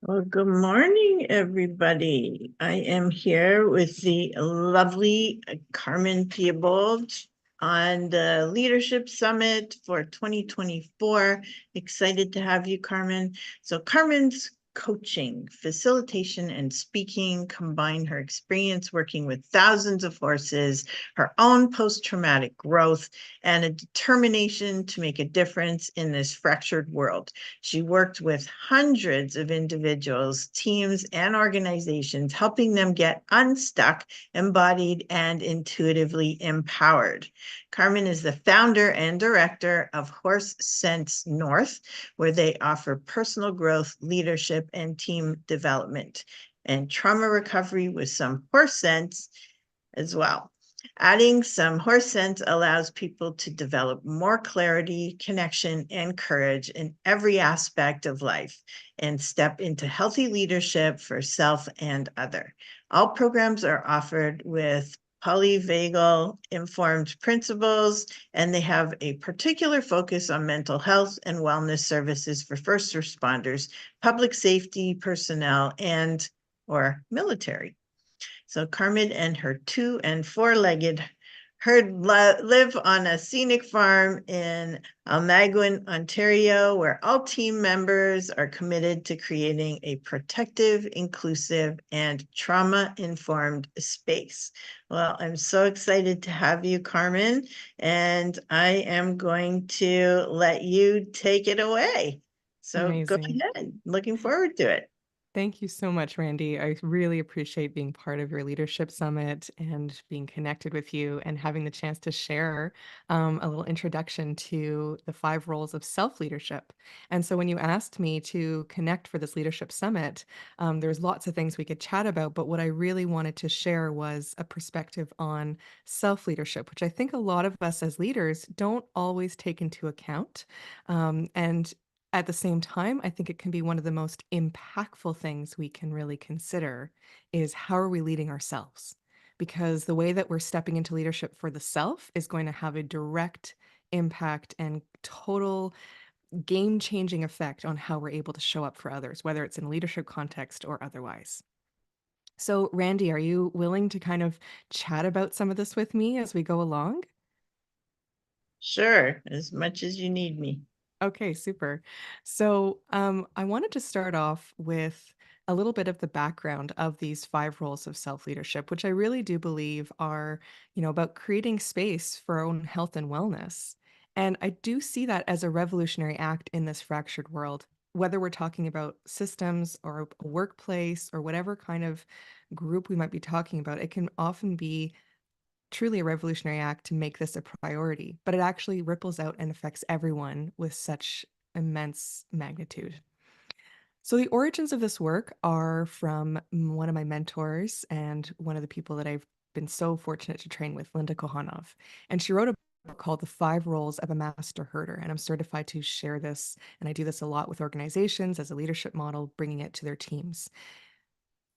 Well, good morning, everybody. I am here with the lovely Carmen Theobald on the Leadership Summit for 2024. Excited to have you, Carmen. So Carmen's coaching, facilitation, and speaking combine her experience working with thousands of horses, her own post-traumatic growth, and a determination to make a difference in this fractured world. She worked with hundreds of individuals, teams, and organizations, helping them get unstuck, embodied, and intuitively empowered. Carmen is the founder and director of Horse Sense North, where they offer personal growth, leadership, and team development, and trauma recovery with some horse sense as well. Adding some horse sense allows people to develop more clarity, connection, and courage in every aspect of life and step into healthy leadership for self and other. All programs are offered with polyvagal informed principles, and they have a particular focus on mental health and wellness services for first responders, public safety personnel, and or military. So Carmen and her 2- and 4-legged herd live on a scenic farm in Almaguin, Ontario, where all team members are committed to creating a protective, inclusive, and trauma-informed space. Well, I'm so excited to have you, Carmen, and I am going to let you take it away. So go Amazing. ahead. Looking forward to it. Thank you so much, Randy. I really appreciate being part of your leadership summit and being connected with you and having the chance to share a little introduction to the 5 roles of self leadership. And so, when you asked me to connect for this leadership summit, there's lots of things we could chat about. But what I really wanted to share was a perspective on self leadership, which I think a lot of us as leaders don't always take into account. And at the same time, I think it can be one of the most impactful things we can really consider is how are we leading ourselves? Because the way that we're stepping into leadership for the self is going to have a direct impact and total game-changing effect on how we're able to show up for others, whether it's in a leadership context or otherwise. So, Randy, are you willing to kind of chat about some of this with me as we go along? Sure, as much as you need me. Okay, super. So, I wanted to start off with a little bit of the background of these 5 roles of self-leadership, which I really do believe are, about creating space for our own health and wellness. And I do see that as a revolutionary act in this fractured world, whether we're talking about systems or a workplace or whatever kind of group we might be talking about. It can often be truly a revolutionary act to make this a priority, but it actually ripples out and affects everyone with such immense magnitude. So, the origins of this work are from one of my mentors and one of the people that I've been so fortunate to train with, Linda Kohanov. And she wrote a book called The 5 Roles of a Master Herder. And I'm certified to share this. And I do this a lot with organizations as a leadership model, bringing it to their teams.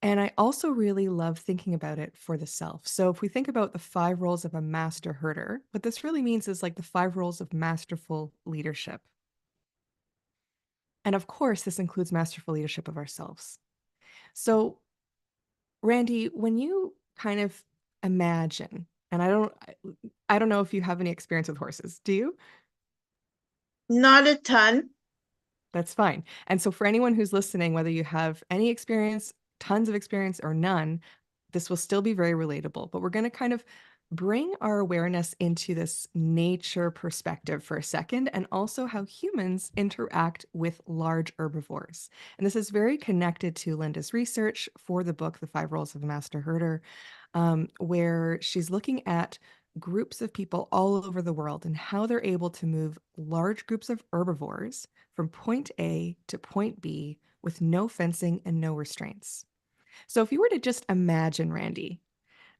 And I also really love thinking about it for the self. So if we think about the 5 roles of a master herder, what this really means is like the 5 roles of masterful leadership. And of course, this includes masterful leadership of ourselves. So, Randy, when you kind of imagine, and I don't know if you have any experience with horses. Do you? Not a ton. That's fine. And so for anyone who's listening, whether you have any experience, tons of experience, or none, this will still be very relatable. But we're going to kind of bring our awareness into this nature perspective for a second, and also how humans interact with large herbivores. And this is very connected to Linda's research for the book, The 5 Roles of a Master Herder, where she's looking at groups of people all over the world and how they're able to move large groups of herbivores from point A to point B with no fencing and no restraints. So, if you were to just imagine, Randy,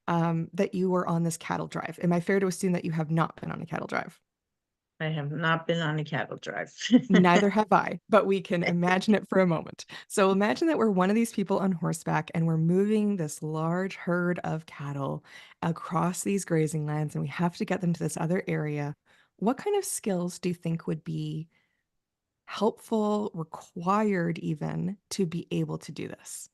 that you were on this cattle drive, am I fair to assume that you have not been on a cattle drive? I have not been on a cattle drive. Neither have I, but we can imagine it for a moment. So imagine that we're one of these people on horseback and we're moving this large herd of cattle across these grazing lands and we have to get them to this other area. What kind of skills do you think would be helpful, required even to be able to do this?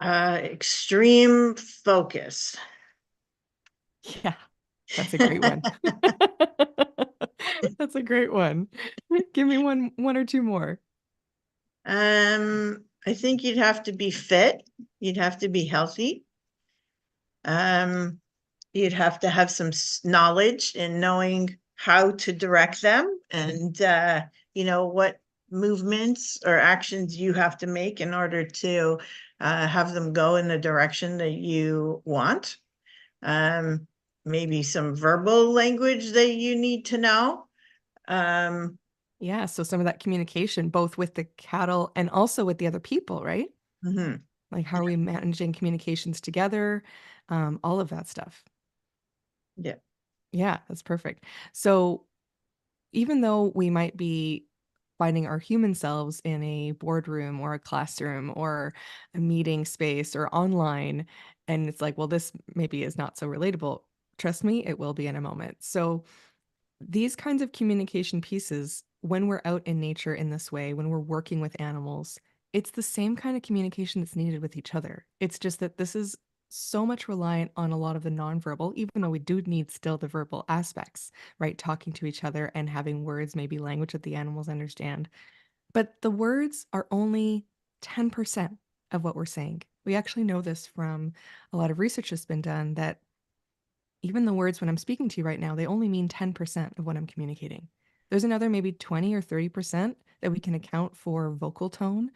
Extreme focus. Yeah, that's a great one. That's a great one. Give me one or two more. I think you'd have to be fit. You'd have to be healthy. Um, you'd have to have some knowledge in knowing how to direct them and, what movements or actions you have to make in order to have them go in the direction that you want. Um, maybe some verbal language that you need to know. Um, Yeah, so some of that communication, both with the cattle and also with the other people, right? mhm. Like how are we managing communications together? All of that stuff. Yeah. Yeah, that's perfect. So even though we might be finding our human selves in a boardroom or a classroom or a meeting space or online, and it's like, well, this maybe is not so relatable. Trust me, it will be in a moment. So these kinds of communication pieces, when we're out in nature in this way, when we're working with animals, it's the same kind of communication that's needed with each other. It's just that this is so much reliant on a lot of the nonverbal, even though we do need still the verbal aspects, right? Talking to each other and having words, maybe language that the animals understand. But the words are only 10% of what we're saying. We actually know this from a lot of research that's been done that even the words when I'm speaking to you right now, they only mean 10% of what I'm communicating. There's another maybe 20 or 30% that we can account for vocal tone,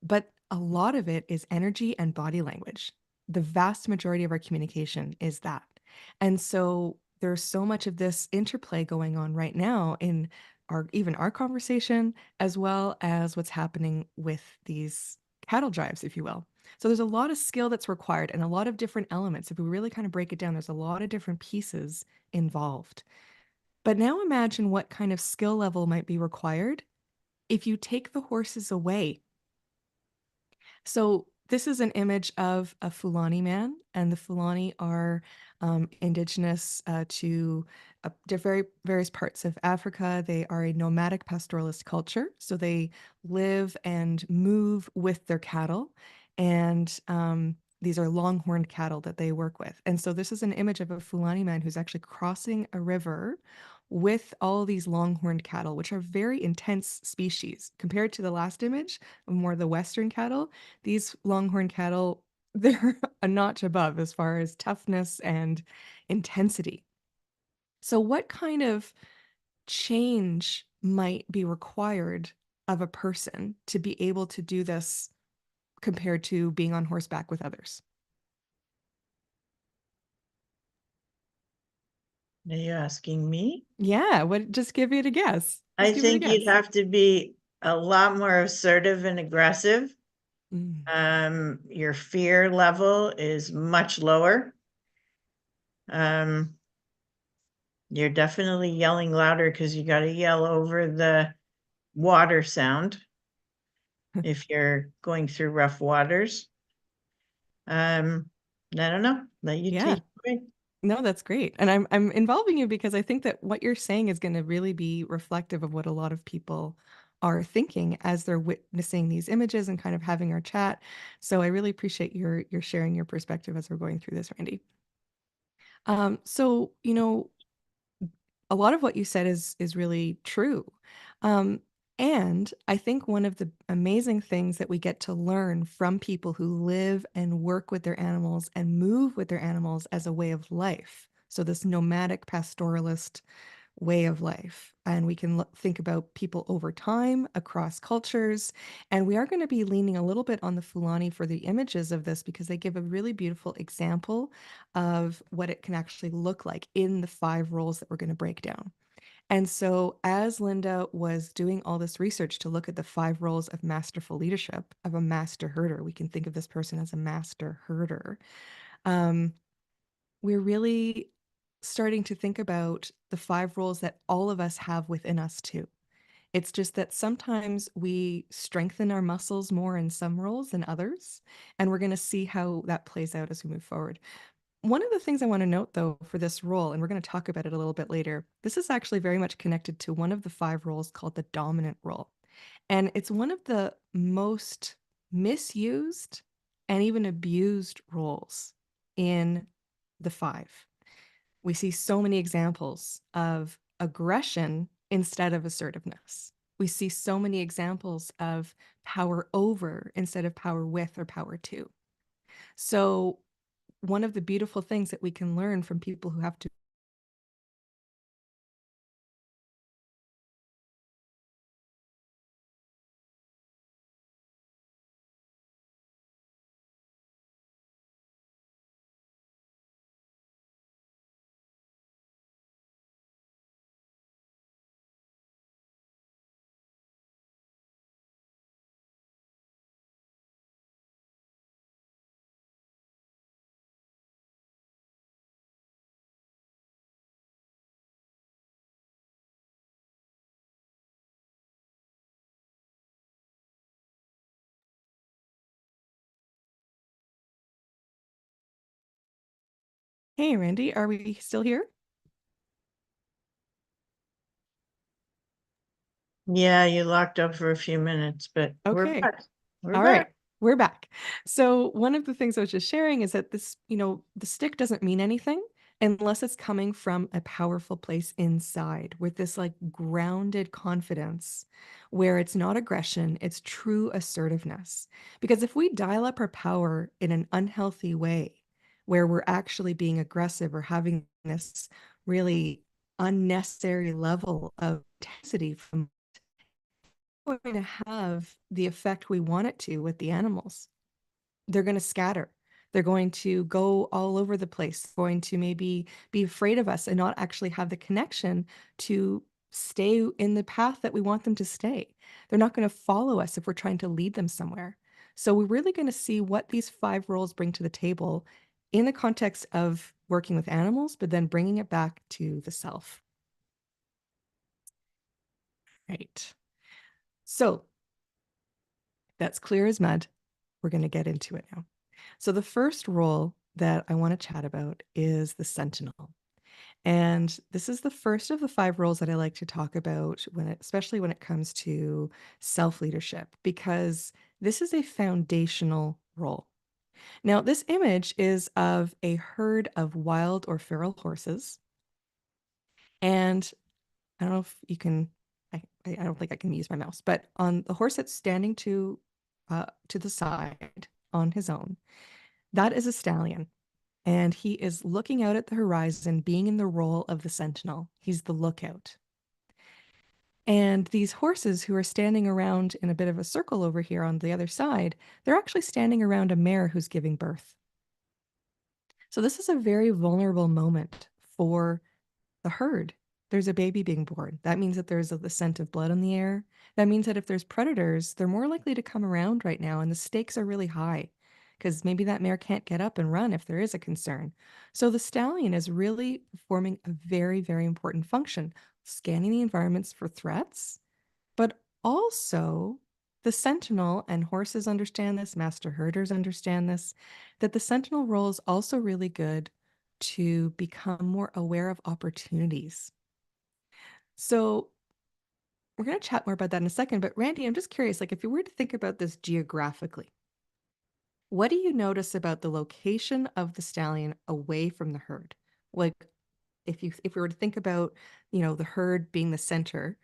but a lot of it is energy and body language. The vast majority of our communication is that. And so there's so much of this interplay going on right now in our even our conversation, as well as what's happening with these cattle drives, if you will. So there's a lot of skill that's required and a lot of different elements. If we really kind of break it down, there's a lot of different pieces involved. But now imagine what kind of skill level might be required if you take the horses away. So this is an image of a Fulani man, and the Fulani are indigenous to various parts of Africa. They are a nomadic pastoralist culture, so they live and move with their cattle, and these are longhorned cattle that they work with. And so this is an image of a Fulani man who's actually crossing a river with all these longhorned cattle, which are very intense species compared to the last image, more the Western cattle. These longhorn cattle, they're a notch above as far as toughness and intensity. So, what kind of change might be required of a person to be able to do this compared to being on horseback with others? Are you asking me? Yeah, what just give it a guess. I Just give it a think you'd guess. have to be a lot more assertive and aggressive. Mm, Your fear level is much lower. Um, you're definitely yelling louder because you got to yell over the water sound if you're going through rough waters. I don't know. Let you yeah. take it away. No, that's great. And I'm involving you because I think that what you're saying is going to really be reflective of what a lot of people are thinking as they're witnessing these images and kind of having our chat. So I really appreciate your sharing your perspective as we're going through this, Randy. So, a lot of what you said is really true. Um, and I think one of the amazing things that we get to learn from people who live and work with their animals and move with their animals as a way of life. So this nomadic pastoralist way of life. And we can think about people over time across cultures. And we are going to be leaning a little bit on the Fulani for the images of this because they give a really beautiful example of what it can actually look like in the 5 roles that we're going to break down. And so, as Linda was doing all this research to look at the 5 roles of masterful leadership of a master herder, we can think of this person as a master herder. Um, we're really starting to think about the 5 roles that all of us have within us too. It's just that sometimes we strengthen our muscles more in some roles than others, and we're going to see how that plays out as we move forward. One of the things I want to note, though, for this role, and we're going to talk about it a little bit later, this is actually very much connected to one of the five roles called the dominant role. And it's one of the most misused and even abused roles in the five. We see so many examples of aggression instead of assertiveness. We see so many examples of power over instead of power with or power to. So, one of the beautiful things that we can learn from people who have to. Hey, Randy, are we still here? Yeah, you locked up for a few minutes, but we're Okay. back. We're All right, back. we're back. So, one of the things I was just sharing is that this, the stick doesn't mean anything unless it's coming from a powerful place inside with this like grounded confidence where it's not aggression, it's true assertiveness. Because if we dial up our power in an unhealthy way, where we're actually being aggressive or having this really unnecessary level of intensity from going to have the effect we want it to with the animals. They're going to scatter. They're going to go all over the place, going to maybe be afraid of us and not actually have the connection to stay in the path that we want them to stay. They're not going to follow us if we're trying to lead them somewhere. So we're really going to see what these five roles bring to the table in the context of working with animals, but then bringing it back to the self. Right. So that's clear as mud. We're going to get into it now. So, the first role that I want to chat about is the sentinel. And this is the first of the five roles that I like to talk about especially when it comes to self leadership, because this is a foundational role. Now, this image is of a herd of wild or feral horses. And I don't know if you can, I don't think I can use my mouse, but on the horse that's standing to the side on his own, that is a stallion. And he is looking out at the horizon, being in the role of the sentinel. He's the lookout. And these horses who are standing around in a bit of a circle over here on the other side, they're actually standing around a mare who's giving birth. So this is a very vulnerable moment for the herd. There's a baby being born. That means that there's the scent of blood in the air. That means that if there's predators, they're more likely to come around right now, and the stakes are really high because maybe that mare can't get up and run if there is a concern. So the stallion is really performing a very, very important function, scanning the environments for threats, but also the sentinel, and horses understand this, master herders understand this, that the sentinel role is also really good to become more aware of opportunities. So we're going to chat more about that in a second, but Randy, I'm just curious, like if you were to think about this geographically, what do you notice about the location of the stallion away from the herd? Like if we were to think about, the herd being the center,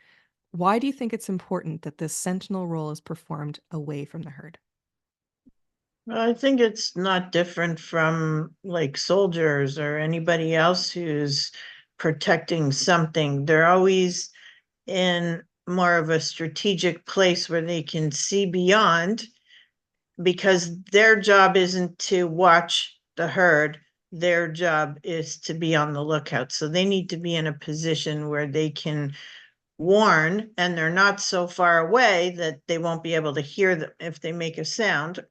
why do you think it's important that this sentinel role is performed away from the herd? Well, I think it's not different from like soldiers or anybody else who's protecting something. They're always in more of a strategic place where they can see beyond, because their job isn't to watch the herd. Their job is to be on the lookout. So they need to be in a position where they can warn, and they're not so far away that they won't be able to hear them if they make a sound,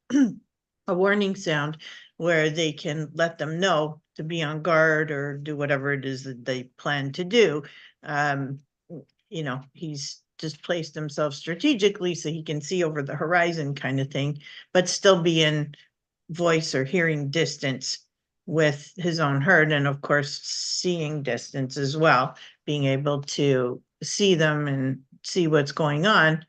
a warning sound, where they can let them know to be on guard or do whatever it is that they plan to do. Um, he's just placed himself strategically so he can see over the horizon kind of thing, but still be in voice or hearing distance with his own herd, and of course, seeing distance as well, being able to see them and see what's going on.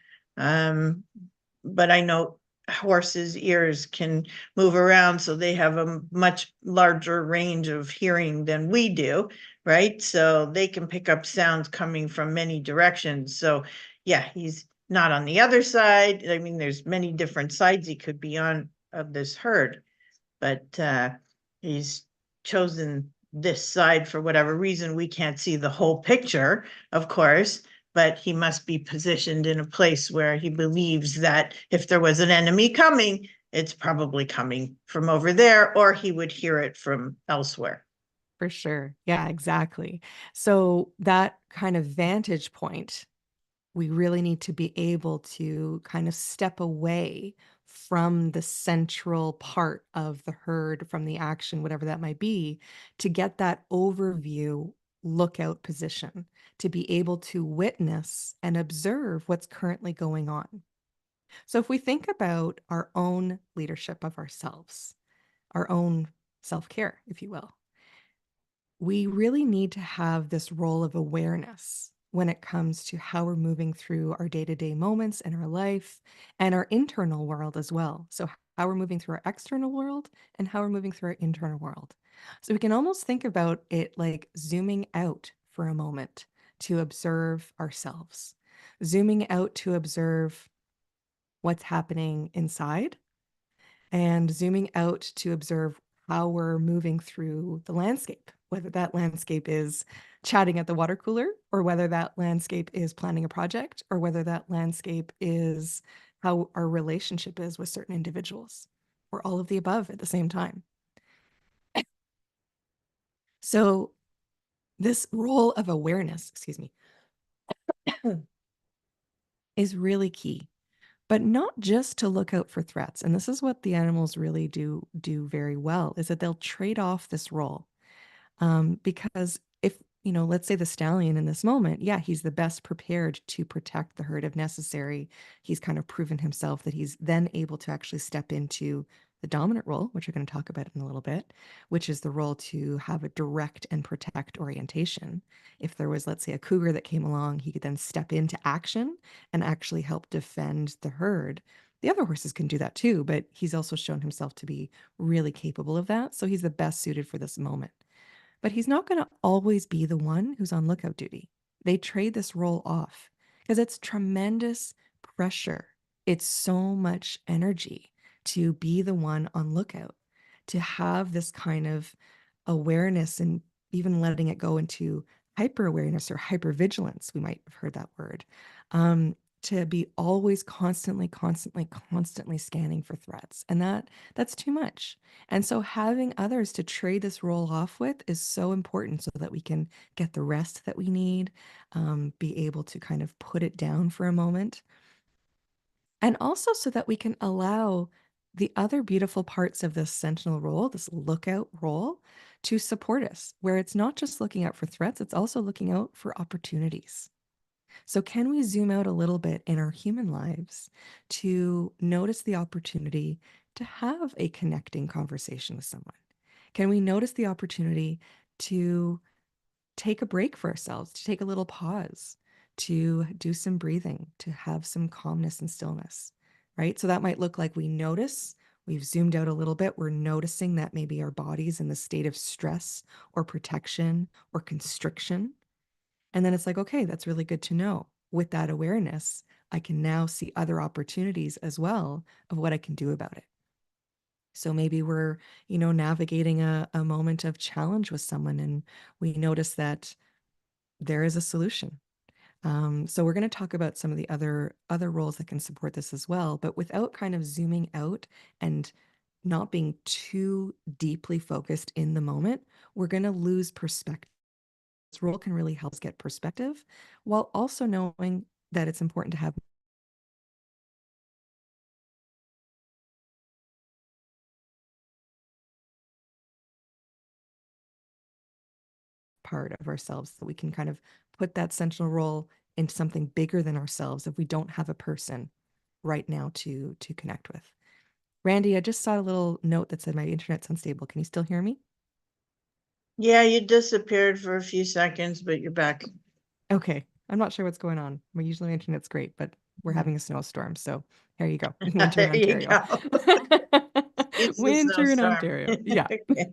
But I know horses' ears can move around, so they have a much larger range of hearing than we do, right? So they can pick up sounds coming from many directions. So yeah, he's not on the other side. I mean, there's many different sides he could be on of this herd, but he's chosen this side for whatever reason. We can't see the whole picture, of course, but he must be positioned in a place where he believes that if there was an enemy coming, it's probably coming from over there, or he would hear it from elsewhere. For sure. Yeah, exactly. So that kind of vantage point, we really need to be able to kind of step away from the central part of the herd, from the action, whatever that might be, to get that overview lookout position, to be able to witness and observe what's currently going on. So if we think about our own leadership of ourselves, our own self-care, if you will, we really need to have this role of awareness when it comes to how we're moving through our day-to-day moments in our life and our internal world as well. So how we're moving through our external world and how we're moving through our internal world. So we can almost think about it like zooming out for a moment to observe ourselves, zooming out to observe what's happening inside, and zooming out to observe how we're moving through the landscape, whether that landscape is chatting at the water cooler, or whether that landscape is planning a project, or whether that landscape is how our relationship is with certain individuals, or all of the above at the same time. So this role of awareness, excuse me, is really key, but not just to look out for threats. And this is what the animals really do very well, is that they'll trade off this role. Because if, let's say the stallion in this moment, yeah, he's the best prepared to protect the herd if necessary. He's kind of proven himself that he's then able to actually step into the dominant role, which we're going to talk about in a little bit, which is the role to have a direct and protect orientation. If there was, let's say, a cougar that came along, he could then step into action and actually help defend the herd. The other horses can do that too, but he's also shown himself to be really capable of that. So he's the best suited for this moment. But he's not going to always be the one who's on lookout duty. They trade this role off because it's tremendous pressure. It's so much energy to be the one on lookout, to have this kind of awareness and even letting it go into hyper awareness or hyper vigilance. We might have heard that word. To be always constantly scanning for threats. And that's too much. And so having others to trade this role off with is so important so that we can get the rest that we need, be able to kind of put it down for a moment. And also so that we can allow the other beautiful parts of this sentinel role, this lookout role, to support us, where it's not just looking out for threats, it's also looking out for opportunities. So, can we zoom out a little bit in our human lives to notice the opportunity to have a connecting conversation with someone? Can we notice the opportunity to take a break for ourselves, to take a little pause, to do some breathing, to have some calmness and stillness, right? So, that might look like we notice. We've zoomed out a little bit. We're noticing that maybe our body's in the state of stress or protection or constriction, and then it's like, okay, that's really good to know. With that awareness, I can now see other opportunities as well of what I can do about it. So maybe we're, navigating a moment of challenge with someone and we notice that there is a solution. So we're going to talk about some of the other roles that can support this as well, but without kind of zooming out and not being too deeply focused in the moment, we're going to lose perspective. This role can really help us get perspective while also knowing that it's important to have part of ourselves that we can kind of put that sentinel role into something bigger than ourselves if we don't have a person right now to connect with. Randy, I just saw a little note that said my internet's unstable. Can you still hear me? Yeah, you disappeared for a few seconds, but you're back. Okay. I'm not sure what's going on. My usually internet's great, but we're having a snowstorm. So here you go. Winter in There you Ontario. go. It's a Winter in snowstorm. Ontario. Yeah. Okay.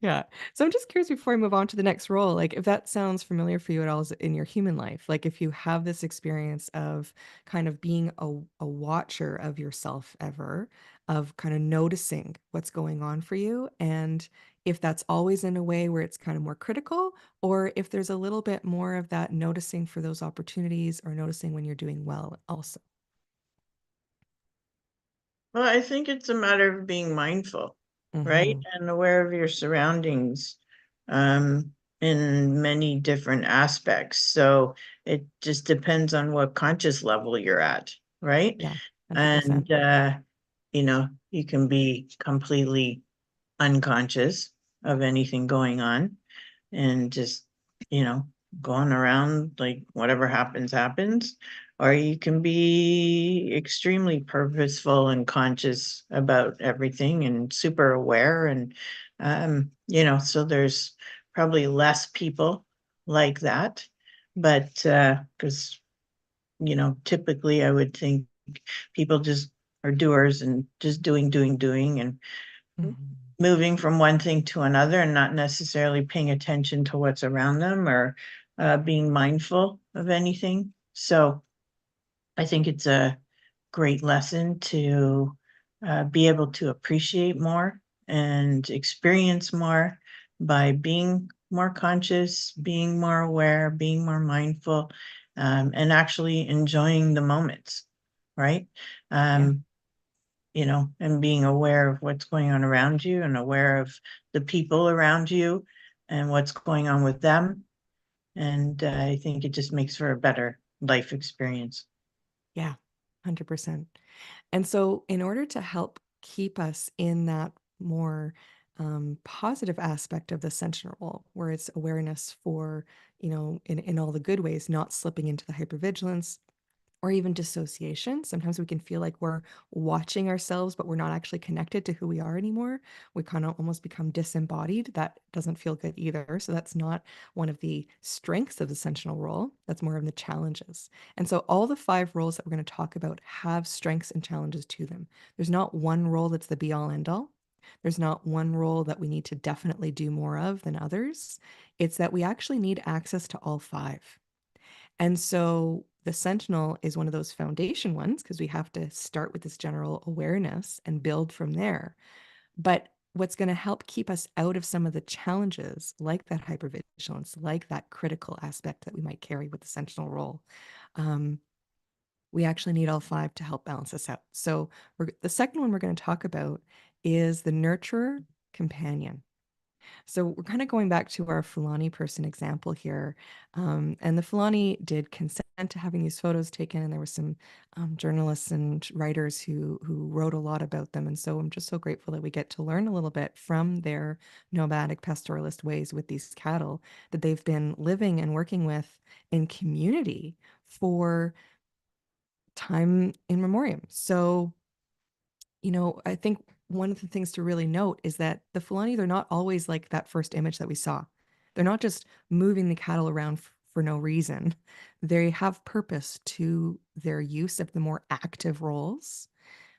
Yeah. So I'm just curious before I move on to the next role, like if that sounds familiar for you at all in your human life, like if you have this experience of kind of being a watcher of yourself ever, of kind of noticing what's going on for you, and if that's always in a way where it's kind of more critical, or if there's a little bit more of that noticing for those opportunities or noticing when you're doing well also. Well, I think it's a matter of being mindful, right? Hmm. And aware of your surroundings um, in many different aspects. So it just depends on what conscious level you're at, right? Yeah, 100%. And, you can be completely unconscious of anything going on and just, you know, going around like whatever happens, happens. Or you can be extremely purposeful and conscious about everything and super aware. And, so there's probably less people like that. But because, typically I would think people just are doers and just doing, and Mhm. moving from one thing to another and not necessarily paying attention to what's around them or being mindful of anything. So I think it's a great lesson to be able to appreciate more and experience more by being more conscious, being more aware, being more mindful, and actually enjoying the moments, right? Yeah. Um, and being aware of what's going on around you and aware of the people around you and what's going on with them. And I think it just makes for a better life experience. Yeah, 100%. And so, in order to help keep us in that more positive aspect of the sentinel, where it's awareness for, in all the good ways, not slipping into the hypervigilance, or even dissociation. Sometimes we can feel like we're watching ourselves, but we're not actually connected to who we are anymore. We kind of almost become disembodied. That doesn't feel good either. So that's not one of the strengths of the sentinel role. That's more of the challenges. And so all the five roles that we're going to talk about have strengths and challenges to them. There's not one role that's the be all end all. There's not one role that we need to definitely do more of than others. It's that we actually need access to all five. And so the Sentinel is one of those foundation ones because we have to start with this general awareness and build from there. But what's going to help keep us out of some of the challenges, like that hypervigilance, like that critical aspect that we might carry with the Sentinel role, um, we actually need all five to help balance us out. So the second one we're going to talk about is the nurturer companion. So we're kind of going back to our Fulani person example here. And the Fulani did consent to having these photos taken, and there were some journalists and writers who wrote a lot about them. And so I'm just so grateful that we get to learn a little bit from their nomadic pastoralist ways with these cattle that they've been living and working with in community for time in memoriam. So I think one of the things to really note is that the Fulani, they're not always like that first image that we saw. They're not just moving the cattle around for no reason. They have purpose to their use of the more active roles,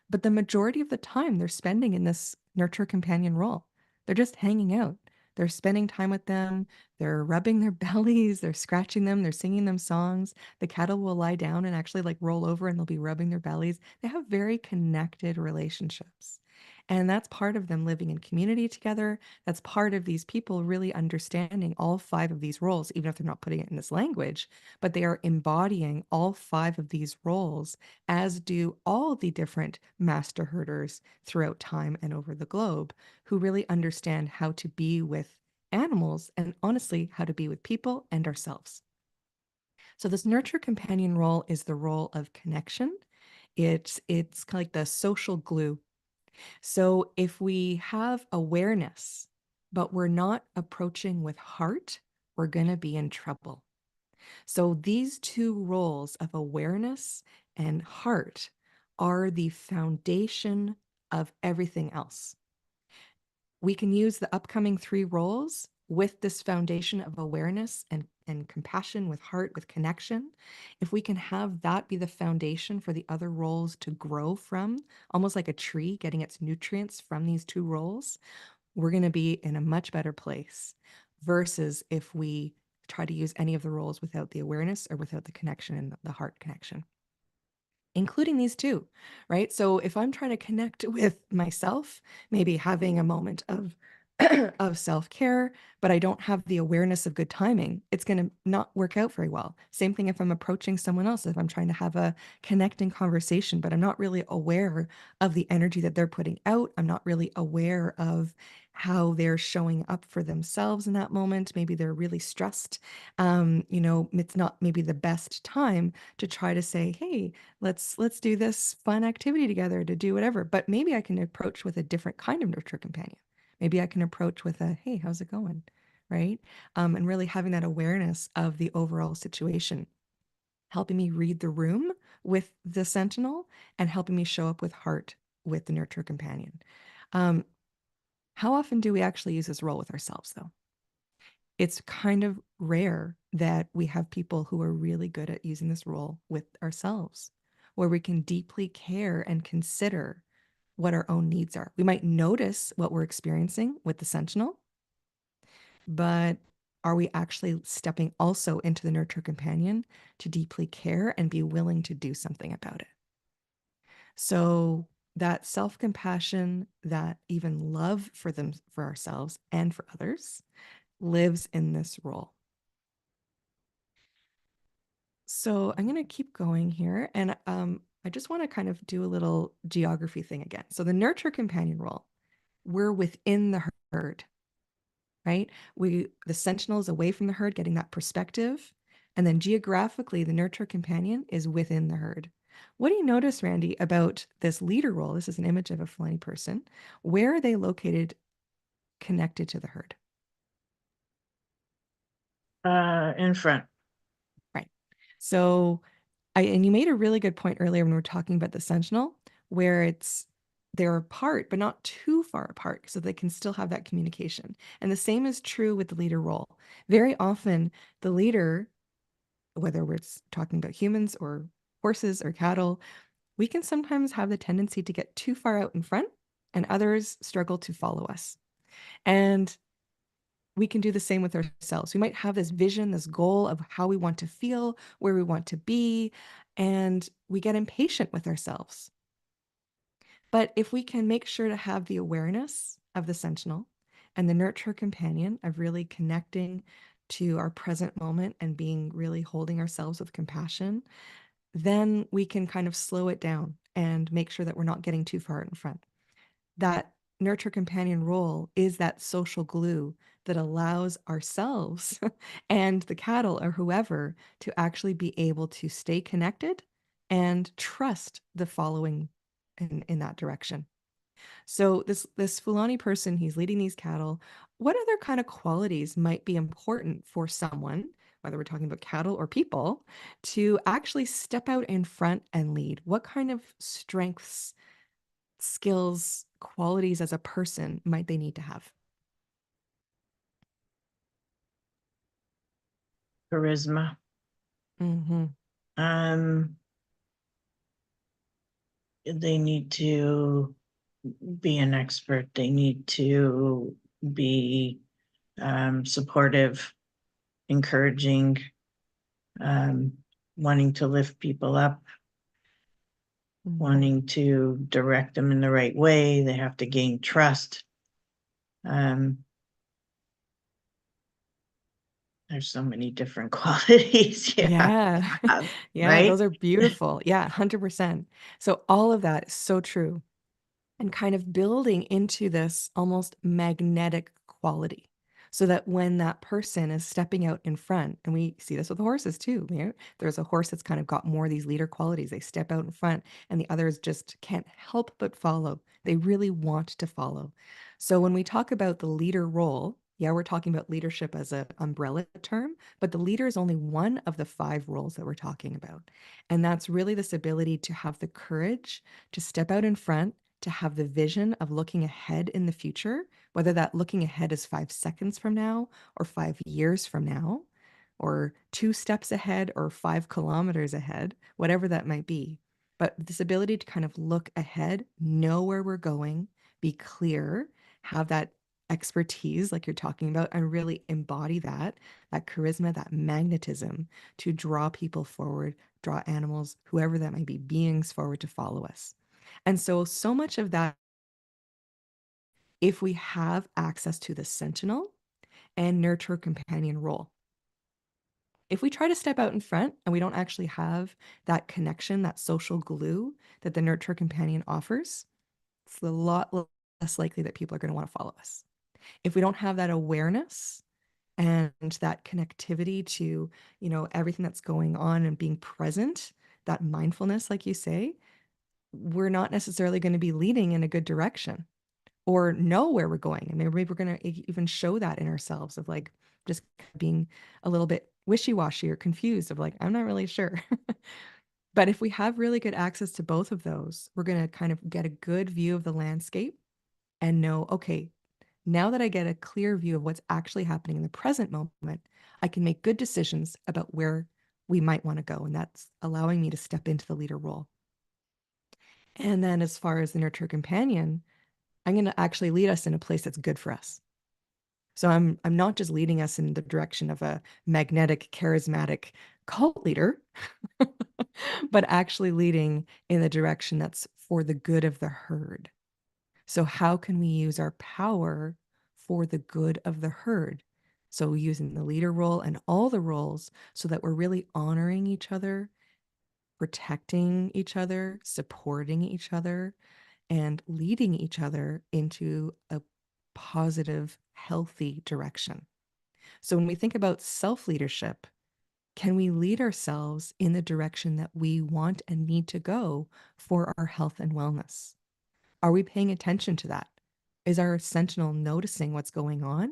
but the majority of the time they're spending in this nurture companion role. They're just hanging out. They're spending time with them. They're rubbing their bellies. They're scratching them. They're singing them songs. The cattle will lie down and actually like roll over and they'll be rubbing their bellies. They have very connected relationships. And that's part of them living in community together. That's part of these people really understanding all five of these roles, even if they're not putting it in this language, but they are embodying all five of these roles, as do all the different master herders throughout time and over the globe, who really understand how to be with animals and honestly how to be with people and ourselves. So this nurture companion role is the role of connection. It's kind of like the social glue. So if we have awareness, but we're not approaching with heart, we're going to be in trouble. So these two roles of awareness and heart are the foundation of everything else. we can use the upcoming 3 roles with this foundation of awareness and compassion, with heart, with connection. If we can have that be the foundation for the other roles to grow from, almost like a tree getting its nutrients from these 2 roles, we're going to be in a much better place versus if we try to use any of the roles without the awareness or without the connection and the heart connection, including these 2, right? So if I'm trying to connect with myself, maybe having a moment of of self-care, but I don't have the awareness of good timing, it's going to not work out very well. Same thing if I'm approaching someone else, if I'm trying to have a connecting conversation, but I'm not really aware of the energy that they're putting out. I'm not really aware of how they're showing up for themselves in that moment. Maybe they're really stressed. It's not maybe the best time to try to say, hey, let's do this fun activity together to do whatever. But maybe I can approach with a different kind of nurture companion. Maybe I can approach with a, hey, how's it going? Right. And really having that awareness of the overall situation, helping me read the room with the sentinel and helping me show up with heart with the nurture companion. Um, how often do we actually use this role with ourselves, though? It's kind of rare that we have people who are really good at using this role with ourselves, where we can deeply care and consider what our own needs are. We might notice what we're experiencing with the sentinel, but are we actually stepping also into the nurture companion to deeply care and be willing to do something about it? So that self-compassion, that even love for them, for ourselves and for others, lives in this role. So I'm going to keep going here. And I just want to kind of do a little geography thing again. So the nurture companion role, we're within the herd, right? The sentinel is away from the herd, getting that perspective. And then geographically, the nurture companion is within the herd. What do you notice, Randy, about this leader role? This is an image of a flying person. Where are they located connected to the herd? In front. Right. So and you made a really good point earlier when we were talking about the sentinel, where they're apart, but not too far apart, so they can still have that communication. And the same is true with the leader role. Very often, the leader, whether we're talking about humans or horses or cattle, we can sometimes have the tendency to get too far out in front, and others struggle to follow us. And we can do the same with ourselves. We might have this vision, this goal of how we want to feel, where we want to be, and we get impatient with ourselves. But if we can make sure to have the awareness of the sentinel and the nurture companion of really connecting to our present moment and being really holding ourselves with compassion, then we can kind of slow it down and make sure that we're not getting too far in front. That nurture companion role is that social glue that allows ourselves and the cattle or whoever to actually be able to stay connected and trust the following in that direction. So this Fulani person, he's leading these cattle. What other kind of qualities might be important for someone, whether we're talking about cattle or people, to actually step out in front and lead? What kind of strengths, skills, qualities as a person might they need to have? Charisma. Mm-hmm. Um, they need to be an expert. They need to be supportive, encouraging, um, wanting to lift people up, Mm-hmm. wanting to direct them in the right way. They have to gain trust. There's so many different qualities you Yeah. have, Yeah, right? those are beautiful. Yeah, 100%. So all of that is so true. And kind of building into this almost magnetic quality so that when that person is stepping out in front, and we see this with the horses too, there's a horse that's kind of got more of these leader qualities. They step out in front and the others just can't help but follow. They really want to follow. So when we talk about the leader role, yeah, we're talking about leadership as an umbrella term, but the leader is only one of the 5 roles that we're talking about. And that's really this ability to have the courage to step out in front to have the vision of looking ahead in the future, whether that looking ahead is 5 seconds from now or 5 years from now, or 2 steps ahead or 5 kilometers ahead, whatever that might be. But this ability to kind of look ahead, know where we're going, be clear, have that expertise like you're talking about, and really embody that charisma, that magnetism to draw people forward, draw animals, whoever that might be, beings forward to follow us. And so much of that, if we have access to the sentinel and nurture companion role. If we try to step out in front and we don't actually have that connection, that social glue that the nurture companion offers, it's a lot less likely that people are going to want to follow us. If we don't have that awareness and that connectivity to, everything that's going on and being present, that mindfulness, like you say, we're not necessarily going to be leading in a good direction or know where we're going. And maybe we're going to even show that in ourselves of like just being a little bit wishy-washy or confused of like, I'm not really sure. But if we have really good access to both of those, we're going to kind of get a good view of the landscape and know, okay, now that I get a clear view of what's actually happening in the present moment, I can make good decisions about where we might want to go. And that's allowing me to step into the leader role. And then as far as the nurture companion, I'm going to actually lead us in a place that's good for us. So I'm not just leading us in the direction of a magnetic, charismatic cult leader, but actually leading in the direction that's for the good of the herd. So how can we use our power for the good of the herd? So using the leader role and all the roles so that we're really honoring each other, protecting each other, supporting each other, and leading each other into a positive, healthy direction. So when we think about self-leadership, can we lead ourselves in the direction that we want and need to go for our health and wellness? Are we paying attention to that? Is our sentinel noticing what's going on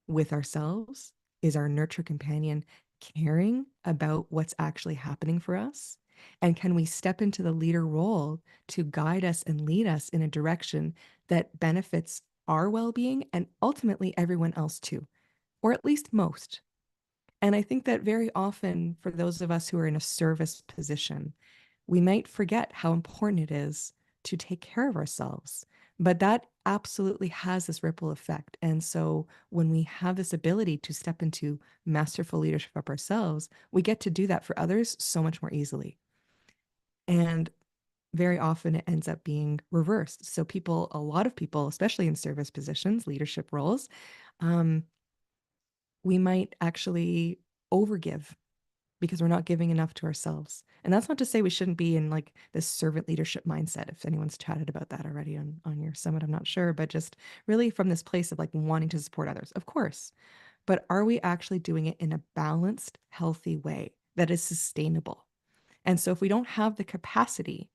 with ourselves? Is our nurture companion caring about what's actually happening for us? And can we step into the leader role to guide us and lead us in a direction that benefits our well being and ultimately everyone else too, or at least most? And I think that very often, for those of us who are in a service position, we might forget how important it is to take care of ourselves. But that absolutely has this ripple effect. And so when we have this ability to step into masterful leadership of ourselves, we get to do that for others so much more easily. And very often it ends up being reversed. So people, a lot of people, especially in service positions, leadership roles, um, we might actually overgive because we're not giving enough to ourselves. And that's not to say we shouldn't be in like this servant leadership mindset. If anyone's chatted about that already on your summit, I'm not sure, but just really from this place of like wanting to support others, of course. But are we actually doing it in a balanced, healthy way that is sustainable? And so if we don't have the capacity,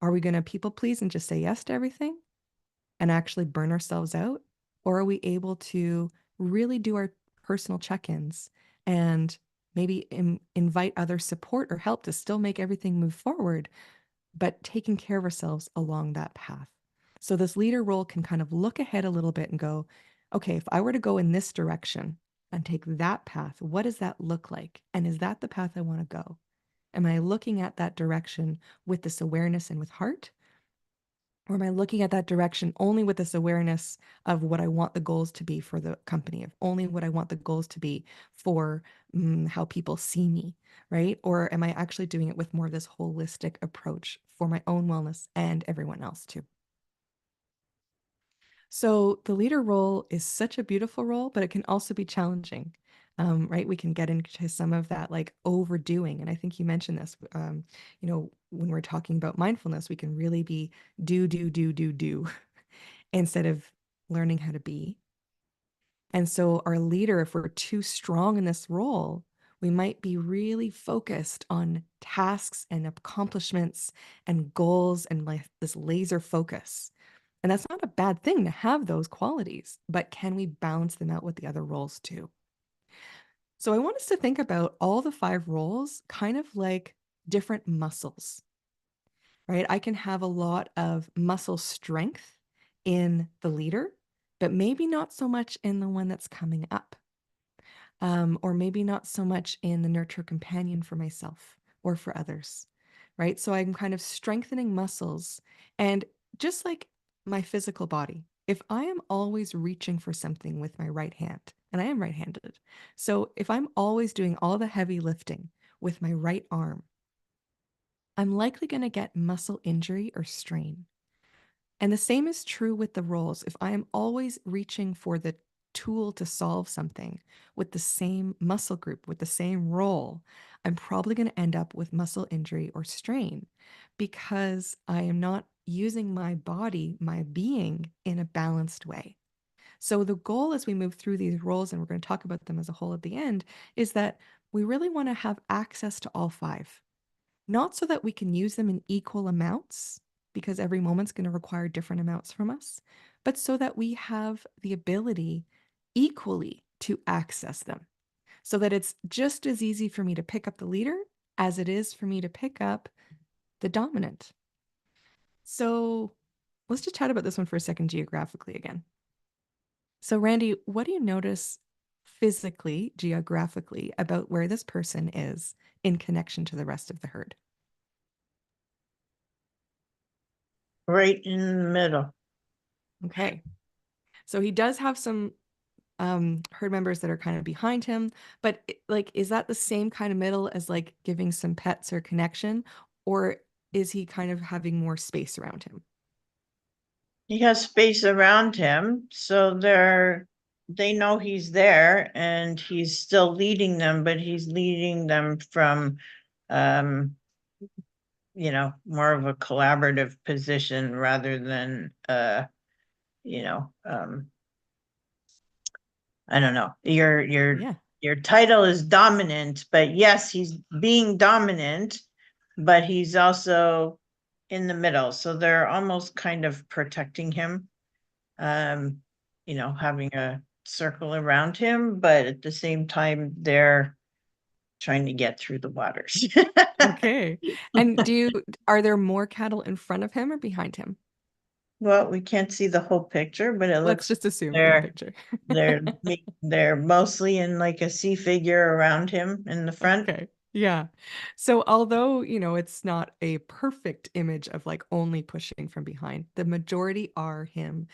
are we going to people please and just say yes to everything and actually burn ourselves out? Or are we able to really do our personal check-ins and maybe invite other support or help to still make everything move forward, but taking care of ourselves along that path? So this leader role can kind of look ahead a little bit and go, okay, if I were to go in this direction and take that path, what does that look like? And is that the path I want to go? Am I looking at that direction with this awareness and with heart? Or am I looking at that direction only with this awareness of what I want the goals to be for the company, of only what I want the goals to be for how people see me, right? Or am I actually doing it with more of this holistic approach for my own wellness and everyone else too? So the leader role is such a beautiful role, but it can also be challenging, right? We can get into some of that like overdoing. And I think you mentioned this, when we're talking about mindfulness, we can really be do instead of learning how to be. And so our leader, if we're too strong in this role, we might be really focused on tasks and accomplishments and goals and like this laser focus. And that's not a bad thing to have those qualities, but can we balance them out with the other roles too? So I want us to think about all the 5 roles kind of like different muscles, right? I can have a lot of muscle strength in the leader, but maybe not so much in the one that's coming up, or maybe not so much in the nurture companion for myself or for others, right? So I'm kind of strengthening muscles. And just like my physical body, if I am always reaching for something with my right hand, and I am right handed, so if I'm always doing all the heavy lifting with my right arm, I'm likely going to get muscle injury or strain. And the same is true with the roles. If I am always reaching for the tool to solve something with the same muscle group, with the same role, I'm probably going to end up with muscle injury or strain because I am not using my body, my being in a balanced way. So, the goal as we move through these roles, and we're going to talk about them as a whole at the end, is that we really want to have access to all five, not so that we can use them in equal amounts, because every moment's going to require different amounts from us, but so that we have the ability equally to access them, so that it's just as easy for me to pick up the leader as it is for me to pick up the dominant. So let's just chat about this one for a second geographically again. So, Randy, what do you notice physically, geographically, about where this person is in connection to the rest of the herd? Right in the middle. Okay. So he does have some herd members that are kind of behind him, but like, is that the same kind of middle as like giving some pets or connection, or is he kind of having more space around him? He has space around him, so they know he's there and he's still leading them, but he's leading them from more of a collaborative position rather than you know, I don't know. Yeah. Your title is dominant, but yes, he's being dominant, but he's also in the middle. So they're almost kind of protecting him, having a circle around him, but at the same time, they're trying to get through the waters. Okay. And are there more cattle in front of him or behind him? Well, we can't see the whole picture, but it Let's looks just assume for the they're picture. they're they're mostly in like a C figure around him in the front. Okay. Yeah. So although, it's not a perfect image of like only pushing from behind, the majority are him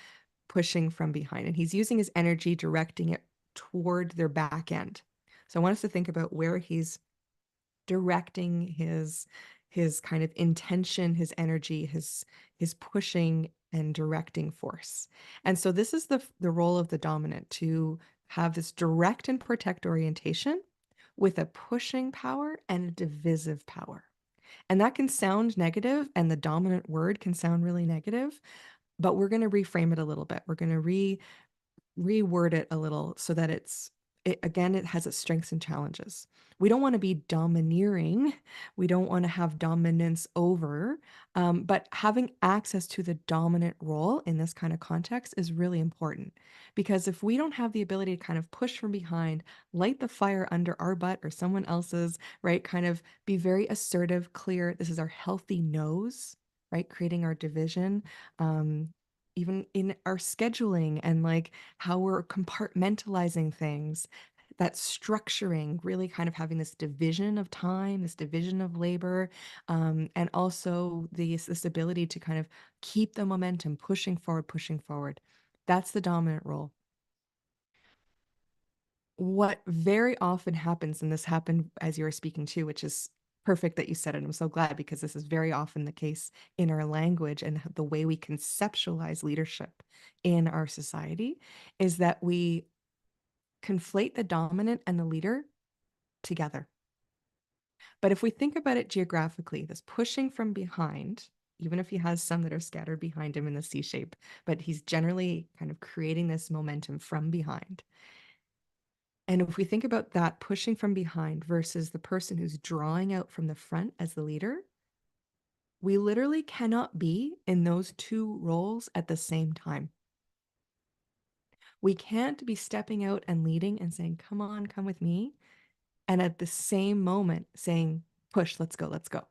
pushing from behind, and he's using his energy directing it toward their back end. So I want us to think about where he's directing his kind of intention, his energy, his pushing and directing force. And so this is the role of the dominant, to have this direct and protect orientation with a pushing power and a divisive power. And that can sound negative, and the dominant word can sound really negative, but we're going to reframe it a little bit. We're going to reword it a little so that it has its strengths and challenges. We don't want to be domineering. We don't want to have dominance over, but having access to the dominant role in this kind of context is really important, because if we don't have the ability to kind of push from behind, light the fire under our butt or someone else's, right? Kind of be very assertive, clear. This is our healthy nose, right? Creating our division. Even in our scheduling and like how we're compartmentalizing things, that structuring, really kind of having this division of time, this division of labor, and also this ability to kind of keep the momentum, pushing forward, pushing forward. That's the dominant role. What very often happens, and this happened as you were speaking too, which is perfect that you said it. I'm so glad, because this is very often the case in our language and the way we conceptualize leadership in our society, is that we conflate the dominant and the leader together. But if we think about it geographically, this pushing from behind, even if he has some that are scattered behind him in the C shape, but he's generally kind of creating this momentum from behind. And if we think about that pushing from behind versus the person who's drawing out from the front as the leader, we literally cannot be in those two roles at the same time. We can't be stepping out and leading and saying, come on, come with me, and at the same moment saying, push, let's go, let's go.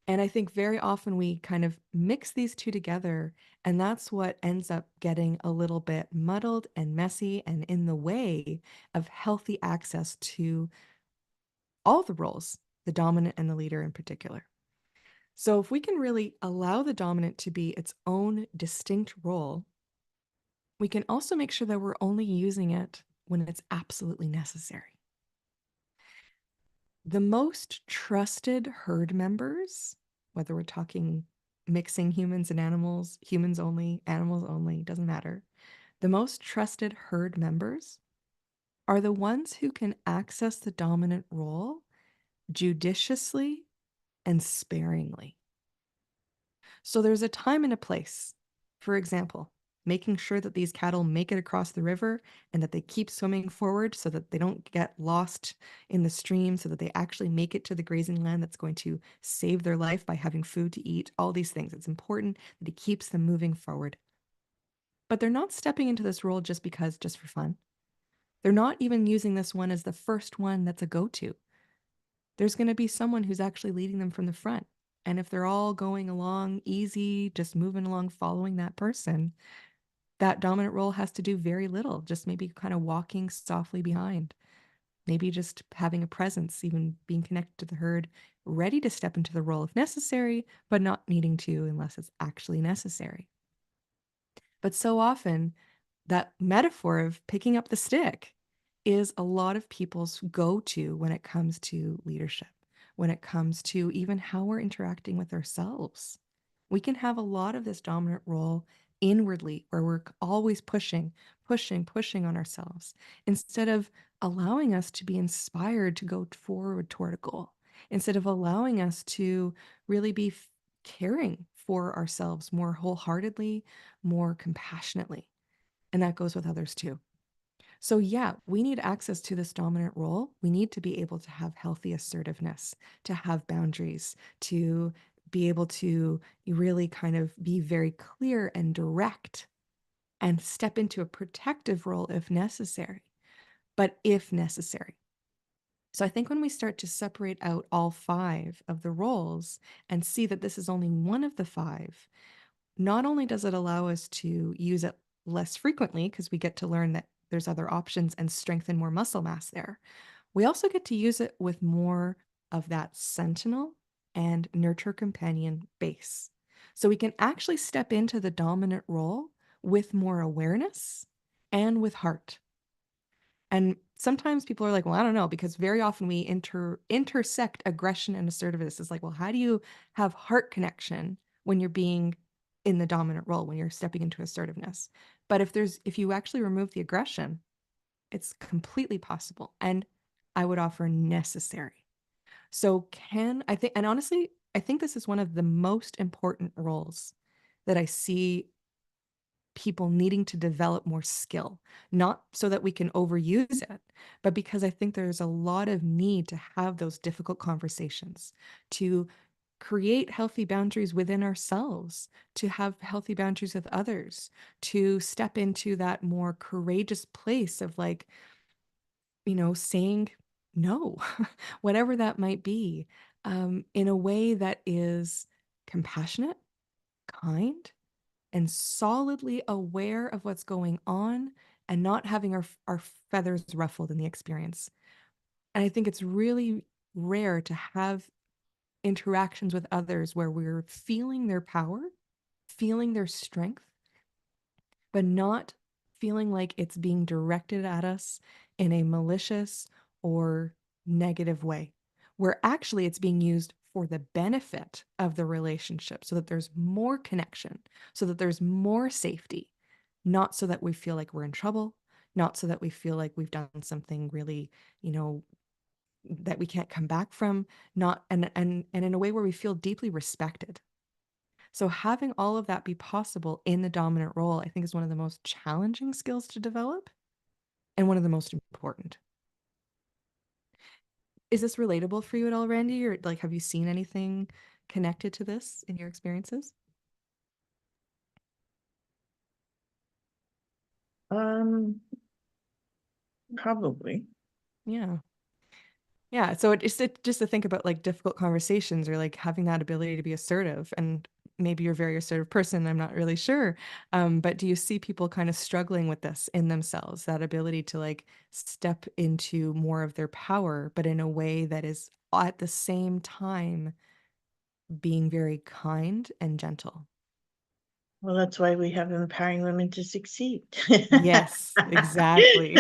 And I think very often we kind of mix these two together, and that's what ends up getting a little bit muddled and messy and in the way of healthy access to all the roles, the dominant and the leader in particular. So, if we can really allow the dominant to be its own distinct role, we can also make sure that we're only using it when it's absolutely necessary. The most trusted herd members, whether we're talking mixing humans and animals, humans only, animals only, doesn't matter. The most trusted herd members are the ones who can access the dominant role judiciously and sparingly. So there's a time and a place. For example, making sure that these cattle make it across the river and that they keep swimming forward so that they don't get lost in the stream, so that they actually make it to the grazing land that's going to save their life by having food to eat, all these things. It's important that he keeps them moving forward. But they're not stepping into this role just because, just for fun. They're not even using this one as the first one that's a go to. There's going to be someone who's actually leading them from the front. And if they're all going along easy, just moving along, following that person, that dominant role has to do very little, just maybe kind of walking softly behind, maybe just having a presence, even being connected to the herd, ready to step into the role if necessary, but not needing to unless it's actually necessary. But so often, that metaphor of picking up the stick is a lot of people's go to when it comes to leadership, when it comes to even how we're interacting with ourselves. We can have a lot of this dominant role inwardly where we're always pushing, pushing, pushing on ourselves instead of allowing us to be inspired to go forward toward a goal, instead of allowing us to really be caring for ourselves more wholeheartedly, more compassionately. And that goes with others too. So, yeah, we need access to this dominant role. We need to be able to have healthy assertiveness, to have boundaries, to be able to really kind of be very clear and direct and step into a protective role if necessary, but if necessary. So, I think when we start to separate out all five of the roles and see that this is only one of the five, not only does it allow us to use it less frequently because we get to learn that there's other options and strengthen more muscle mass there, we also get to use it with more of that sentinel and nurture companion base. So we can actually step into the dominant role with more awareness and with heart. And sometimes people are like, well, I don't know, because very often we intersect aggression and assertiveness. It's like, well, how do you have heart connection when you're being in the dominant role, when you're stepping into assertiveness? But if you actually remove the aggression, it's completely possible. And I would offer necessary. So can I think, and honestly, I think this is one of the most important roles that I see people needing to develop more skill, not so that we can overuse it, but because I think there's a lot of need to have those difficult conversations, to create healthy boundaries within ourselves, to have healthy boundaries with others, to step into that more courageous place of like, saying no, whatever that might be, in a way that is compassionate, kind, and solidly aware of what's going on and not having our feathers ruffled in the experience. And I think it's really rare to have interactions with others where we're feeling their power, feeling their strength, but not feeling like it's being directed at us in a malicious or negative way, where actually it's being used for the benefit of the relationship so that there's more connection, so that there's more safety, not so that we feel like we're in trouble, not so that we feel like we've done something really, you know, that we can't come back from, not and in a way where we feel deeply respected. So having all of that be possible in the dominant role, I think is one of the most challenging skills to develop and one of the most important. Is this relatable for you at all, Randy? Or like, have you seen anything connected to this in your experiences? Um, Probably. Yeah. Yeah, so just to think about like difficult conversations or like having that ability to be assertive, and maybe you're a very assertive person, I'm not really sure. But do you see people kind of struggling with this in themselves, that ability to like step into more of their power, but in a way that is at the same time being very kind and gentle? Well, that's why we have empowering women to succeed. Yes, exactly.